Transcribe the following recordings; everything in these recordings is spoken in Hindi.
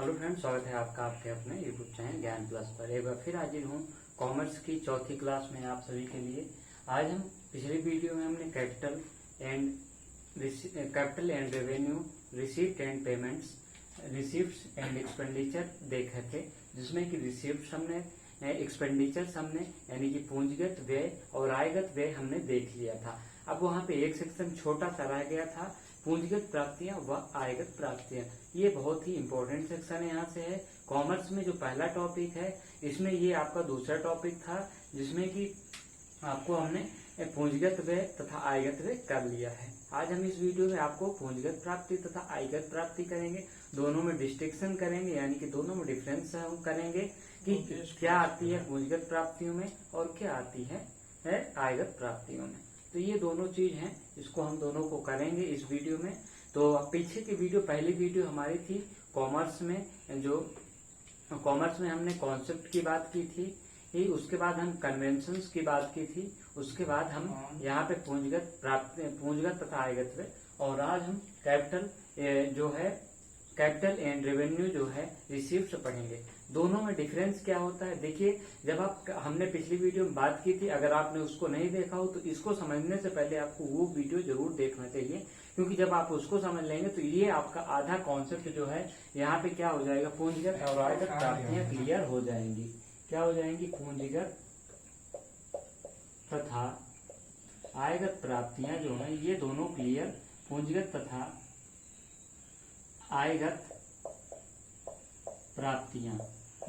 हेलो फ्रेंड्स, स्वागत है आपका आपके अपने यूट्यूब चैनल ज्ञान प्लस पर। एक बार फिर हाजिर हूँ कॉमर्स की चौथी क्लास में आप सभी के लिए। आज हम पिछली वीडियो में हमने capital and revenue, receipt and payments, receipt and expenditure देखे थे, जिसमें कि रिसीप्ट हमने, एक्सपेंडिचर्स हमने यानी कि पूंजीगत व्यय और आयगत व्यय हमने देख लिया था। अब वहाँ पे एक सेक्शन छोटा सा रह गया था, पूंजीगत प्राप्तियां व आयगत प्राप्तियां। ये बहुत ही इंपॉर्टेंट सेक्शन यहाँ से है। कॉमर्स में जो पहला टॉपिक है, इसमें ये आपका दूसरा टॉपिक था, जिसमें कि आपको हमने पूंजीगत व्यय तथा आयगत व्यय कर लिया है। आज हम इस वीडियो में आपको पूंजीगत प्राप्ति तथा आयगत प्राप्ति करेंगे, दोनों में डिस्टिंक्शन करेंगे, यानी कि दोनों में डिफरेंस हम करेंगे कि क्या आती है पूंजीगत प्राप्तियों में और क्या आती है आयगत प्राप्तियों में। तो ये दोनों चीज हैं, इसको हम दोनों को करेंगे इस वीडियो में। तो पीछे की वीडियो, पहली वीडियो हमारी थी कॉमर्स में, जो कॉमर्स में हमने कॉन्सेप्ट की बात की थी, उसके बाद हम कन्वेंशंस की बात की थी, उसके बाद हम यहाँ पे पूंजीगत तथा आयगत व्यय, और आज हम कैपिटल एंड रेवेन्यू जो है रिसीव्स पढ़ेंगे। दोनों में डिफरेंस क्या होता है, देखिए जब हमने पिछली वीडियो में बात की थी, अगर आपने उसको नहीं देखा हो तो इसको समझने से पहले आपको वो वीडियो जरूर देखना चाहिए, क्योंकि जब आप उसको समझ लेंगे तो ये आपका आधा कॉन्सेप्ट जो है यहाँ पे क्या हो जाएगा, पूंजीगत और आयगत प्राप्तियां क्लियर हो जाएंगी। क्या हो जाएंगी, पूंजीगत तथा आयगत प्राप्तियां जो है ये दोनों क्लियर, पूंजीगत तथा आयगत प्राप्तियां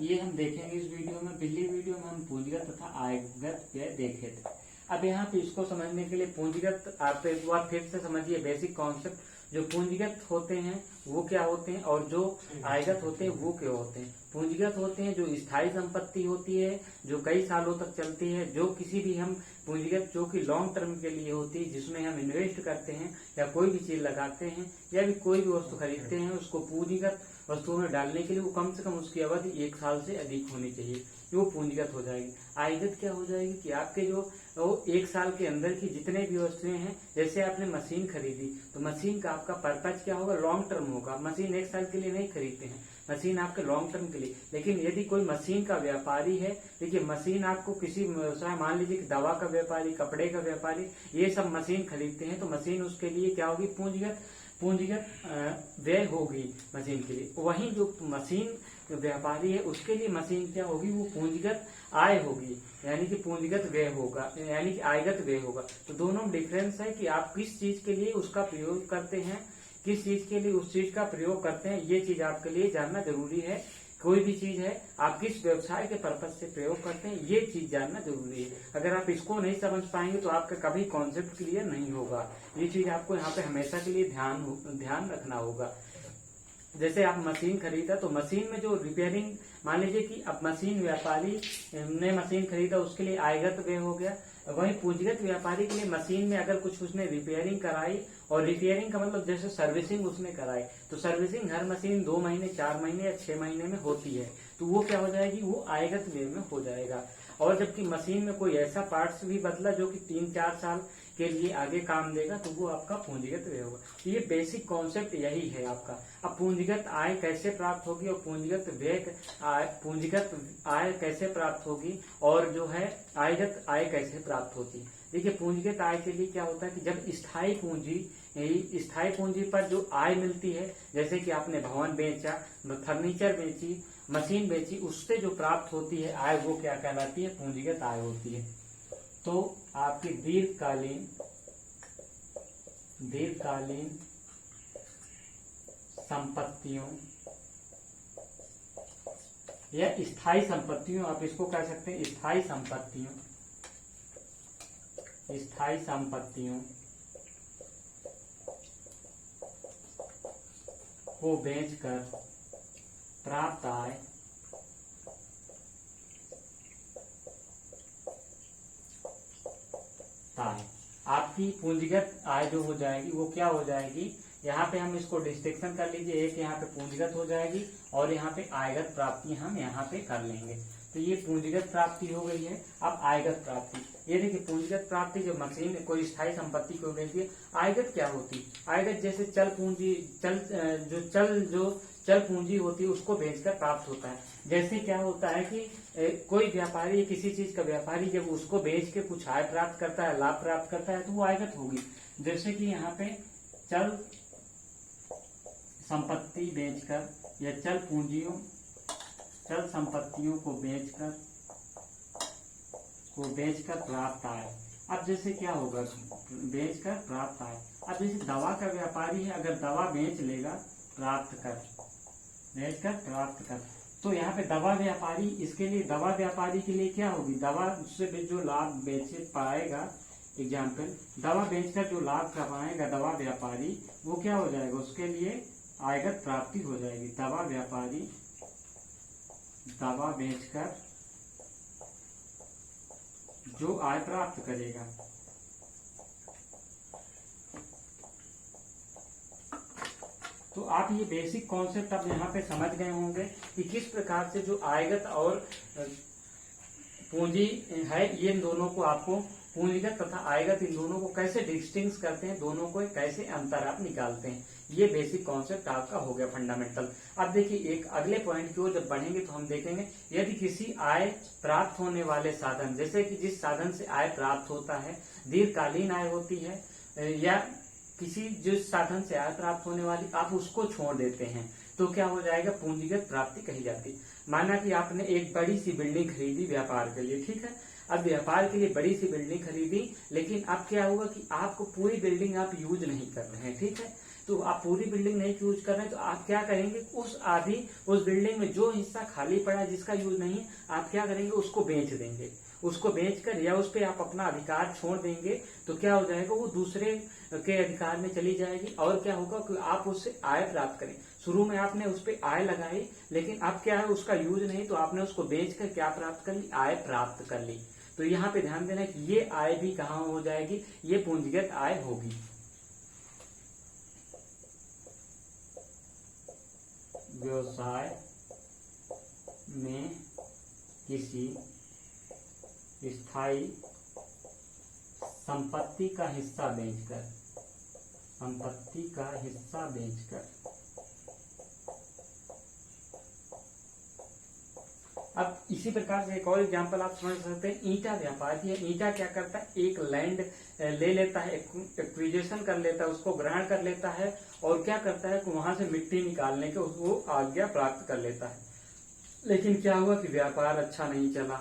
ये हम देखेंगे इस वीडियो में। पिछली वीडियो में हम पूंजीगत तथा आयगत व्यय देखे थे। अब यहाँ पे इसको समझने के लिए पूंजीगत, आप एक बार फिर से समझिए बेसिक कॉन्सेप्ट। जो पूंजीगत होते हैं वो क्या होते हैं और जो आयगत होते हैं वो क्या होते हैं। पूंजीगत होते हैं जो स्थायी संपत्ति होती है, जो कई सालों तक चलती है, जो किसी भी हम पूंजीगत जो कि लॉन्ग टर्म के लिए होती है, जिसमें हम इन्वेस्ट करते हैं या कोई भी चीज लगाते हैं या भी कोई भी वस्तु खरीदते हैं, उसको पूंजीगत वस्तुओं में डालने के लिए वो कम से कम उसकी अवधि 1 साल से अधिक होनी चाहिए, वो पूंजीगत हो जाएगी। आयगत क्या हो जाएगी कि आपके जो 1 साल के अंदर की जितने भी वस्तुएं हैं, जैसे आपने मशीन खरीदी तो मशीन का आपका पर्पज क्या होगा, लॉन्ग टर्म होगा। मशीन 1 साल के लिए नहीं खरीदते हैं, मशीन आपके लॉन्ग टर्म के लिए। लेकिन यदि कोई मशीन का व्यापारी है, देखिए मशीन आपको किसी व्यवसाय, मान लीजिए कि दवा का व्यापारी, कपड़े का व्यापारी, ये सब मशीन खरीदते हैं, तो मशीन उसके लिए क्या होगी, पूंजीगत व्यय होगी मशीन के लिए। वहीं जो मशीन व्यापारी है उसके लिए मशीन क्या होगी, वो पूंजीगत आय होगी, यानी कि पूंजीगत व्यय होगा, यानी कि आयगत व्यय होगा। तो दोनों में डिफरेंस है कि आप किस चीज के लिए उसका प्रयोग करते हैं, किस चीज के लिए उस चीज का प्रयोग करते हैं, ये चीज आपके लिए जानना जरूरी है। कोई भी चीज है आप किस व्यवसाय के पर्पज से प्रयोग करते हैं, ये चीज जानना जरूरी है। अगर आप इसको नहीं समझ पाएंगे तो आपका कभी कॉन्सेप्ट क्लियर नहीं होगा। ये चीज आपको यहाँ पे हमेशा के लिए ध्यान रखना होगा। जैसे आप मशीन खरीदा तो मशीन में जो रिपेयरिंग, मान लीजिए कि अब मशीन व्यापारी ने मशीन खरीदा, उसके लिए आयगत व्यय हो गया। वहीं पूंजीगत व्यापारी के लिए मशीन में अगर कुछ उसने रिपेयरिंग कराई, और रिपेयरिंग का मतलब जैसे सर्विसिंग उसने कराई, तो सर्विसिंग हर मशीन 2 महीने, 4 महीने या 6 महीने में होती है, तो वो क्या हो जाएगी, वो आयगत व्यय में हो जाएगा। और जबकि मशीन में कोई ऐसा पार्ट्स भी बदला जो कि 3-4 साल के लिए आगे काम देगा, तो वो आपका पूंजीगत व्यय होगा। तो ये बेसिक कॉन्सेप्ट यही है आपका। अब पूंजीगत आय कैसे प्राप्त होगी और पूंजीगत आय कैसे प्राप्त होगी, और जो है आयगत आय कैसे प्राप्त होती। देखिए पूंजीगत आय के लिए क्या होता है कि जब स्थायी पूंजी पर जो आय मिलती है, जैसे कि आपने भवन बेचा, फर्नीचर बेची, मशीन बेची, उससे जो प्राप्त होती है आय, वो क्या कहलाती है, पूंजीगत आय होती है। तो आपकी दीर्घकालीन संपत्तियों या स्थायी संपत्तियों, आप इसको कह सकते हैं स्थायी संपत्तियों को बेचकर प्राप्त आय आपकी पूंजीगत आय जो हो जाएगी वो क्या हो जाएगी, यहाँ पे हम इसको डिस्टिंक्शन कर लीजिए, एक यहाँ पे पूंजीगत हो जाएगी और यहाँ पे आयगत प्राप्ति हम यहाँ पे कर लेंगे। तो ये पूंजीगत प्राप्ति हो गई है। अब आयगत प्राप्ति, ये देखिए पूंजीगत प्राप्ति जो मशीन कोई स्थायी संपत्ति को बेचती है। आयगत क्या होती, आयगत जैसे चल पूंजी, चल पूंजी होती है उसको बेचकर प्राप्त होता है। जैसे क्या होता है कि कोई व्यापारी किसी चीज का व्यापारी जब उसको बेच के कुछ आय प्राप्त करता है, लाभ प्राप्त करता है, तो वो आयगत होगी। जैसे कि यहाँ पे चल संपत्ति बेचकर या चल संपत्तियों को बेचकर प्राप्त आय। अब जैसे क्या होगा, बेचकर प्राप्त आय। अब जैसे दवा का व्यापारी है, अगर दवा बेच लेगा बेचकर प्राप्त कर, तो यहाँ पे दवा व्यापारी, इसके लिए दवा व्यापारी के लिए क्या होगी, दवा से जो लाभ बेच पाएगा, एग्जाम्पल दवा बेचकर जो लाभ कमाएगा दवा व्यापारी, वो क्या हो जाएगा, उसके लिए आयगत प्राप्ति हो जाएगी। दवा व्यापारी दवा बेचकर जो आय प्राप्त करेगा, तो आप ये बेसिक कॉन्सेप्ट अब यहाँ पे समझ गए होंगे कि किस प्रकार से जो आयगत और पूंजी है, ये इन दोनों को आपको पूंजीगत तथा आयगत इन दोनों को कैसे डिस्टिंग्विश करते हैं, दोनों को कैसे अंतर आप निकालते हैं। ये बेसिक कॉन्सेप्ट आपका हो गया फंडामेंटल। अब देखिए एक अगले पॉइंट की ओर जब बढ़ेंगे तो हम देखेंगे यदि किसी आय प्राप्त होने वाले साधन, जैसे कि जिस साधन से आय प्राप्त होता है दीर्घकालीन आय होती है, या किसी जिस साधन से आय प्राप्त होने वाली आप उसको छोड़ देते हैं, तो क्या हो जाएगा, पूंजीगत प्राप्ति कही जाती। माना कि आपने एक बड़ी सी बिल्डिंग खरीदी व्यापार के लिए, ठीक है। अब व्यापार के लिए बड़ी सी बिल्डिंग खरीदी, लेकिन अब क्या होगा कि आपको पूरी बिल्डिंग आप यूज नहीं कर रहे हैं, ठीक है। तो आप पूरी बिल्डिंग नहीं यूज कर रहे हैं, तो आप क्या करेंगे, उस बिल्डिंग में जो हिस्सा खाली पड़ा है जिसका यूज नहीं है, आप क्या करेंगे, उसको बेच देंगे। उसको बेचकर या उस पर आप अपना अधिकार छोड़ देंगे, तो क्या हो जाएगा, वो दूसरे के अधिकार में चली जाएगी। और क्या होगा कि आप उससे आय प्राप्त करें। शुरू में आपने उस पर आय लगाई, लेकिन अब क्या है, उसका यूज नहीं, तो आपने उसको बेचकर क्या प्राप्त कर ली, आय प्राप्त कर ली। तो यहाँ पे ध्यान देना कि ये आय भी कहाँ हो जाएगी, ये पूंजीगत आय होगी। व्यवसाय में किसी स्थायी संपत्ति का हिस्सा बेचकर अब इसी प्रकार से एक और एग्जांपल आप समझ सकते हैं, ईंटा व्यापारी है। ईंटा क्या करता है, एक लैंड ले लेता है, एक्विजिशन कर लेता है, उसको ग्रहण कर लेता है, और क्या करता है कि वहां से मिट्टी निकालने के उसको आज्ञा प्राप्त कर लेता है। लेकिन क्या हुआ कि व्यापार अच्छा नहीं चला,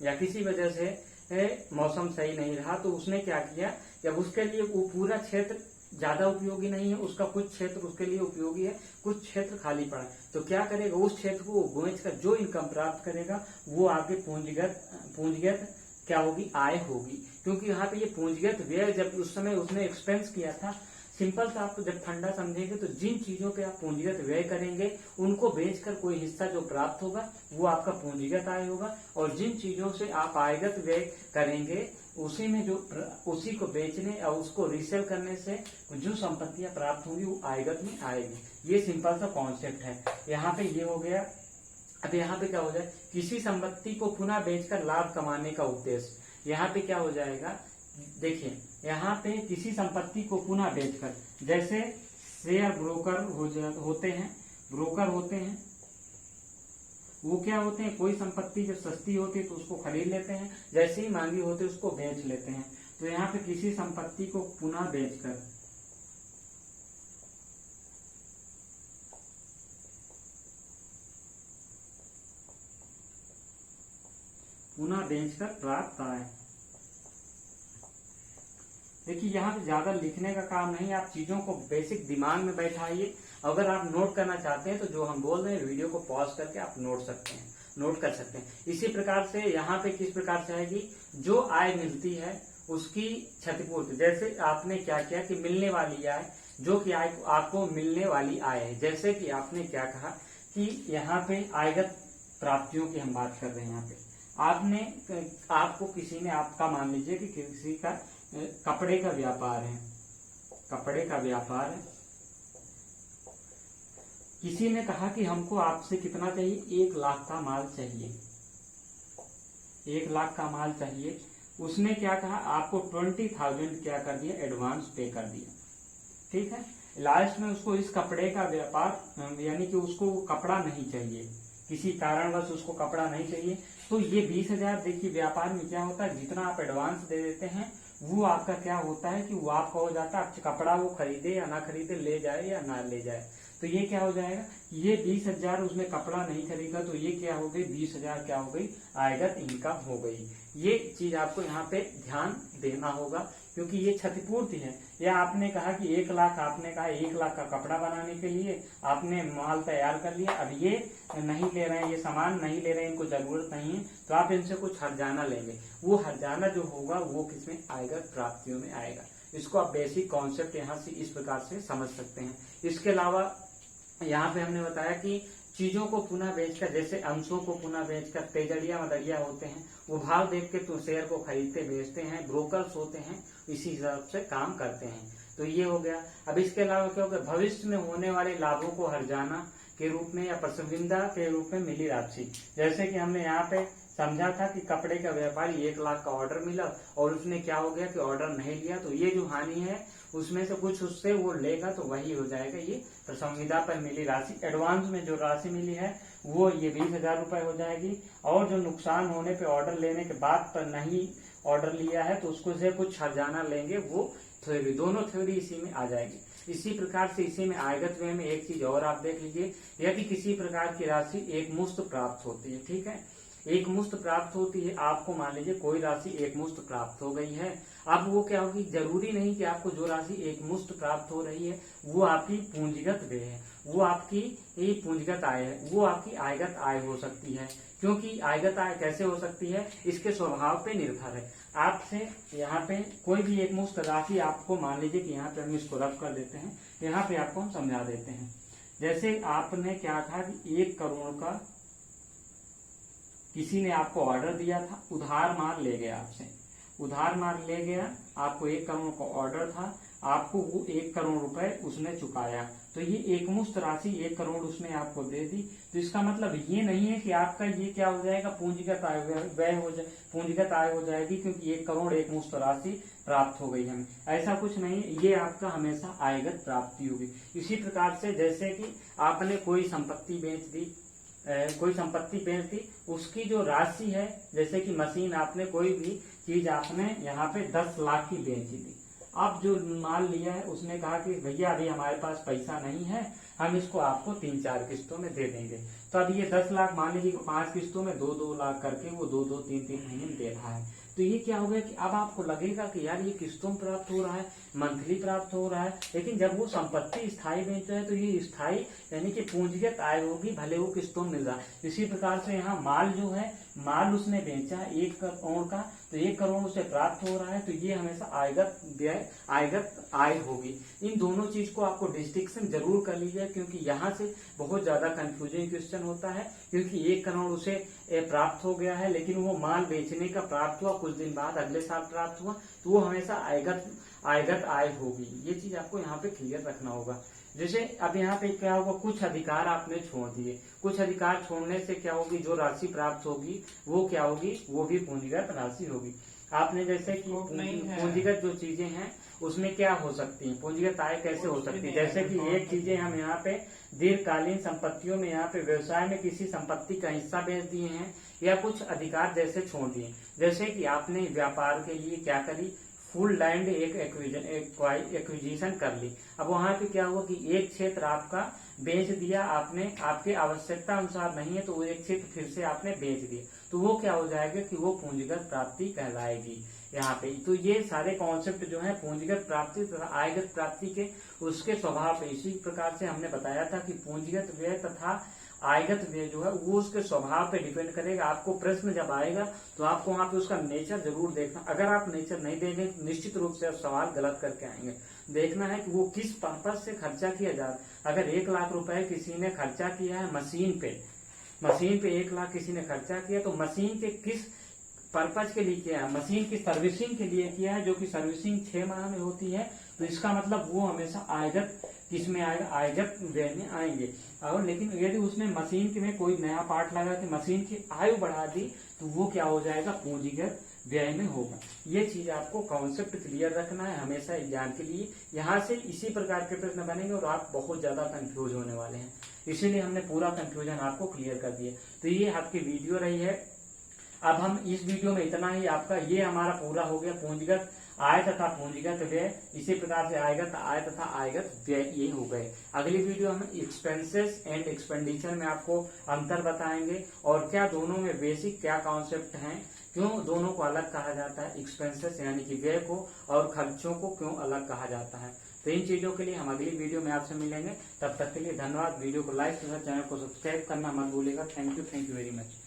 या किसी वजह से मौसम सही नहीं रहा, तो उसने क्या किया, जब उसके लिए वो पूरा क्षेत्र ज्यादा उपयोगी नहीं है, उसका कुछ क्षेत्र उसके लिए उपयोगी है, कुछ क्षेत्र खाली पड़ा है, तो क्या करेगा, उस क्षेत्र को बेचकर जो इनकम प्राप्त करेगा वो आगे पूंजीगत क्या होगी, आय होगी। क्योंकि यहाँ पे ये पूंजीगत व्यय जब उस समय उसने एक्सपेंस किया था, सिंपल सा आप जब फंडा समझेंगे तो जिन चीजों पे आप पूंजीगत व्यय करेंगे उनको बेचकर कोई हिस्सा जो प्राप्त होगा वो आपका पूंजीगत आय होगा, और जिन चीजों से आप आयगत व्यय करेंगे उसी को बेचने और उसको रीसेल करने से जो संपत्तियां प्राप्त होंगी वो आयगत में आएगी। ये सिंपल सा कॉन्सेप्ट है। यहाँ पे ये हो गया। अब यहाँ पे क्या हो जाए, किसी संपत्ति को पुनः बेचकर लाभ कमाने का उद्देश्य। यहाँ पे क्या हो जाएगा, देखिए यहाँ पे किसी संपत्ति को पुनः बेचकर, जैसे शेयर ब्रोकर होते हैं, वो क्या होते हैं, कोई संपत्ति जब सस्ती होती है तो उसको खरीद लेते हैं, जैसे ही महंगी होती है उसको बेच लेते हैं। तो यहाँ पे किसी संपत्ति को पुनः बेचकर प्राप्त आय। देखिए यहाँ पे ज्यादा लिखने का काम नहीं, आप चीजों को बेसिक दिमाग में बैठाइए। अगर आप नोट करना चाहते हैं तो जो हम बोल रहे हैं वीडियो को पॉज करके आप नोट कर सकते हैं। इसी प्रकार से यहाँ पे किस प्रकार से है कि जो आय मिलती है उसकी क्षतिपूर्ति। जैसे आपने क्या किया कि मिलने वाली आय, जो कि आय आपको मिलने वाली आय है। जैसे कि आपने क्या कहा कि यहाँ पे आयगत प्राप्तियों की हम बात कर रहे हैं। यहाँ पे आपको किसी ने, आपका मान लीजिए कि किसी का कपड़े का व्यापार है, किसी ने कहा कि हमको आपसे कितना चाहिए, 1 लाख का माल चाहिए, 1 लाख का माल चाहिए। उसने क्या कहा, आपको 20,000 क्या कर दिया, एडवांस पे कर दिया, ठीक है। लास्ट में उसको इस कपड़े का व्यापार यानी कि उसको कपड़ा नहीं चाहिए, किसी कारणवश उसको कपड़ा नहीं चाहिए, तो ये 20,000 देखिए व्यापार में क्या होता है, जितना आप एडवांस दे देते हैं वो आपका क्या होता है कि वो आपका हो जाता है, कपड़ा वो खरीदे या ना खरीदे, ले जाए या ना ले जाए, तो ये क्या हो जाएगा, ये 20,000 उसने कपड़ा नहीं खरीदा तो ये क्या हो गई, 20,000 क्या हो गई, आयगत इनकम हो गई। ये चीज आपको यहाँ पे ध्यान देना होगा, क्योंकि ये क्षतिपूर्ति है। या आपने कहा कि 1 लाख, आपने कहा 1 लाख का कपड़ा बनाने के लिए आपने माल तैयार कर लिया, अब ये नहीं ले रहे हैं, ये सामान नहीं ले रहे हैं, इनको जरूरत नहीं है, तो आप इनसे कुछ हर्जाना लेंगे, वो हर्जाना जो होगा वो किसमें आएगा, प्राप्तियों में आएगा। इसको आप बेसिक कॉन्सेप्ट यहाँ से इस प्रकार से समझ सकते हैं। इसके अलावा यहाँ पे हमने बताया कि चीजों को पुनः बेचकर, जैसे अंशों को पुनः बेचकर तेजड़िया मदड़िया होते हैं, वो भाव देख के तो शेयर को खरीदते बेचते हैं, ब्रोकर्स होते हैं, इसी हिसाब से काम करते हैं। तो ये हो गया। अब इसके अलावा क्या होगा, भविष्य में होने वाले लाभों को हर्जाना के रूप में या प्रसविंदा के रूप में मिली राशि, जैसे कि हमने यहाँ पे समझा था कि कपड़े का व्यापारी 1 लाख का ऑर्डर मिला और उसने क्या हो गया कि ऑर्डर नहीं लिया, तो ये जो हानि है उसमें से कुछ उससे वो लेगा, तो वही हो जाएगा ये प्रसंविदा पर मिली राशि। एडवांस में जो राशि मिली है वो ये 20,000 रुपए हो जाएगी, और जो नुकसान होने पे ऑर्डर लेने के बाद पर नहीं ऑर्डर लिया है तो उसको से कुछ हर्जाना लेंगे, वो थ्योरी, दोनों थ्योरी इसी में आ जाएगी। इसी प्रकार से इसी में आयगत व्यय में एक चीज और आप देख लीजिए, यदि किसी प्रकार की राशि एक मुश्त प्राप्त होती है, ठीक है, एक मुश्त प्राप्त होती है, आपको मान लीजिए कोई राशि एक मुश्त प्राप्त हो गई है, अब वो क्या होगी, जरूरी नहीं कि आपको जो राशि एक मुश्त प्राप्त हो रही है वो आपकी पूंजीगत व्यय है, वो आपकी पूंजीगत आय है, वो आपकी आयगत आय हो सकती है। क्योंकि आयगत आय कैसे हो सकती है, इसके स्वभाव पे निर्भर है। आपसे यहाँ पे कोई भी एक मुश्त राशि आपको, मान लीजिए कि यहाँ पे हम इसको रफ कर देते हैं, यहाँ पे आपको हम समझा देते हैं। जैसे आपने क्या था कि 1 करोड़ का किसी ने आपको ऑर्डर दिया था, उधार माल ले गया आपसे, उधार माल ले गया, आपको 1 करोड़ का ऑर्डर था, आपको वो 1 करोड़ रुपए उसने चुकाया, तो ये एकमुश्त राशि 1 करोड़ उसने आपको दे दी। तो इसका मतलब ये नहीं है कि आपका ये क्या हो जाएगा, पूंजीगत आय व्यय हो जाए, पूंजीगत आय हो जाएगी क्योंकि 1 करोड़ एकमुश्त राशि प्राप्त हो गई हमें, ऐसा कुछ नहीं है, ये आपका हमेशा आयगत प्राप्ति होगी। इसी प्रकार से जैसे कि आपने कोई संपत्ति बेच दी, कोई संपत्ति बेच दी, उसकी जो राशि है, जैसे कि मशीन, आपने कोई भी चीज आपने यहाँ पे 10 लाख की बेच दी, अब जो माल लिया है उसने कहा कि भैया अभी हमारे पास पैसा नहीं है, हम इसको आपको 3-4 किस्तों में दे देंगे, तो अब ये 10 लाख मान लीजिए 5 किस्तों में 2-2 लाख करके वो 2-2, 3-3 महीने में दे रहा है, तो ये क्या हो गया कि अब आपको लगेगा कि यार ये किस्तों में प्राप्त हो रहा है, मंथली प्राप्त हो रहा है, लेकिन जब वो संपत्ति स्थायी बेच रहा है तो ये स्थायी यानी कि पूंजीगत आय होगी, भले वो किस्तों में मिल रहा है। इसी प्रकार से यहाँ माल जो है, माल उसने बेचा 1 करोड़ का, तो 1 करोड़ उसे प्राप्त हो रहा है, तो ये हमेशा आयगत व्यय, आयगत आय होगी। इन दोनों चीज को आपको डिस्टिंक्शन जरूर कर लीजिए, क्योंकि यहाँ से बहुत ज्यादा कंफ्यूजिंग क्वेश्चन होता है, क्योंकि 1 करोड़ उसे प्राप्त हो गया है, लेकिन वो माल बेचने का प्राप्त हुआ कुछ दिन बाद, अगले साल प्राप्त हुआ, तो वो हमेशा आयगत आय होगी। ये चीज आपको यहाँ पे क्लियर रखना होगा। जैसे अब यहाँ पे क्या होगा, कुछ अधिकार आपने छोड़ दिए, कुछ अधिकार छोड़ने से क्या होगी, जो राशि प्राप्त होगी वो क्या होगी, वो भी पूंजीगत राशि होगी। आपने जैसे कि पूंजीगत जो चीजें हैं उसमें क्या हो सकती है, पूंजीगत आय कैसे हो सकती है, जैसे कि एक चीजें हम यहाँ पे दीर्घकालीन संपत्तियों में, यहाँ पे व्यवसाय में किसी संपत्ति का हिस्सा बेच दिए हैं, या कुछ अधिकार जैसे छोड़ दिए, जैसे कि आपने व्यापार के लिए क्या करी, फुल लैंड एक एक्विजिशन कर ली। अब वहां पे क्या हुआ कि एक क्षेत्र आपका बेच दिया आपने, आपके आवश्यकता अनुसार नहीं है, तो वो एक क्षेत्र फिर से आपने बेच दिया, तो वो क्या हो जाएगा कि वो पूंजीगत प्राप्ति कहलाएगी यहाँ पे। तो ये सारे कॉन्सेप्ट जो है पूंजीगत प्राप्ति तथा आयगत प्राप्ति के उसके स्वभाव पे, इसी प्रकार से हमने बताया था कि पूंजीगत व्यय तथा आयगत व्यय जो है वो उसके स्वभाव पे डिपेंड करेगा। आपको प्रश्न जब आएगा तो आपको वहां पे उसका नेचर जरूर देखना, अगर आप नेचर नहीं देंगे तो निश्चित रूप से आप सवाल गलत करके आएंगे। देखना है कि वो किस पर्पज से खर्चा किया जा रहा है। अगर 1 लाख रुपए किसी ने खर्चा किया है मशीन पे 1 लाख किसी ने खर्चा किया, तो मशीन के किस पर्पज के लिए किया है, मशीन की सर्विसिंग के लिए किया है, जो कि सर्विसिंग 6 माह में होती है, तो इसका मतलब वो हमेशा आयगत किसमें आएगा, आयगत व्यय में आएंगे। और लेकिन यदि उसने मशीन में कोई नया पार्ट लगा के मशीन की आयु बढ़ा दी, तो वो क्या हो जाएगा, पूंजीगत व्यय में होगा। ये चीज आपको कॉन्सेप्ट क्लियर रखना है हमेशा एग्जाम के लिए। यहाँ से इसी प्रकार के प्रश्न बनेंगे और आप बहुत ज्यादा कंफ्यूज होने वाले हैं, इसीलिए हमने पूरा कंफ्यूजन आपको क्लियर कर दिया। तो ये आपकी वीडियो रही है। अब हम इस वीडियो में इतना ही, आपका ये हमारा पूरा हो गया पूंजीगत आय तथा पूंजीगत व्यय। इसी प्रकार से आयगत आय तथा आयगत व्यय ये हो गए। अगली वीडियो हम एक्सपेंसेस एंड एक्सपेंडिचर में आपको अंतर बताएंगे और क्या दोनों में बेसिक क्या कॉन्सेप्ट हैं, क्यों दोनों को अलग कहा जाता है, एक्सपेंसेस यानी कि व्यय को और खर्चों को क्यों अलग कहा जाता है। तो इन चीजों के लिए हम अगली वीडियो में आपसे मिलेंगे। तब तक के लिए धन्यवाद। वीडियो को लाइक तथा चैनल को सब्सक्राइब करना मत भूलिएगा। Thank you very much.